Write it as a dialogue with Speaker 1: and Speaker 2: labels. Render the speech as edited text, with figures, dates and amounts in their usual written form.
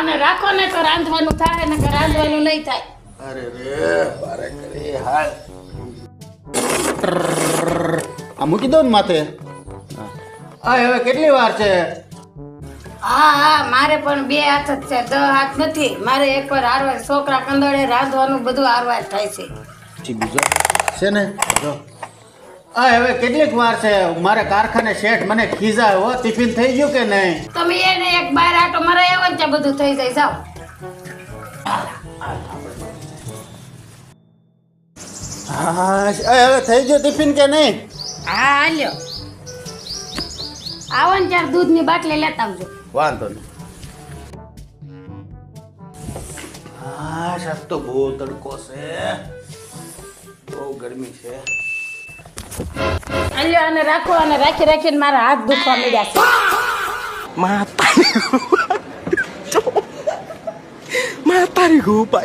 Speaker 1: આને રાખો ને તો રાંધવાનું થાય ને રાંધવાનું નહીં થાય.
Speaker 2: અરે રે બારે કરે હાલ આ મૂકી દો ને માથે. આ હવે કેટલી વાર છે?
Speaker 1: હા મારે પણ 2 હાથ જ છે, 10 હાથ નથી. મારે એકવાર આરવાર છોકરા કંદોળે રાંધવાનું બધું આરવાર થાય છે.
Speaker 2: બીજો છે ને જો આ હવે કેટલીક વાર છે? મારે કારખાને શેઠ મને ખીજાય હો. ટિફિન થઈ ગયું કે નહીં?
Speaker 1: તમે એને એક બાર આટો મરાય આવો ને ત્યાં બધું થઈ જાય. જાઓ.
Speaker 2: હા હવે થઈ ગયું ટિફિન કે નહીં?
Speaker 1: હા હાલ્યો. આવો ને ત્યારે દૂધની બાટલી લેતા આવજો.
Speaker 2: વાંધો નહીં. હા સાહેબ તો બહુ તડકો છે, બહુ ગરમી છે.
Speaker 1: હાલ્યો આને રાખો, અને રાખી રાખીને મારા હાથ દુખવા મળ્યા છે.
Speaker 3: Matarik ko pa.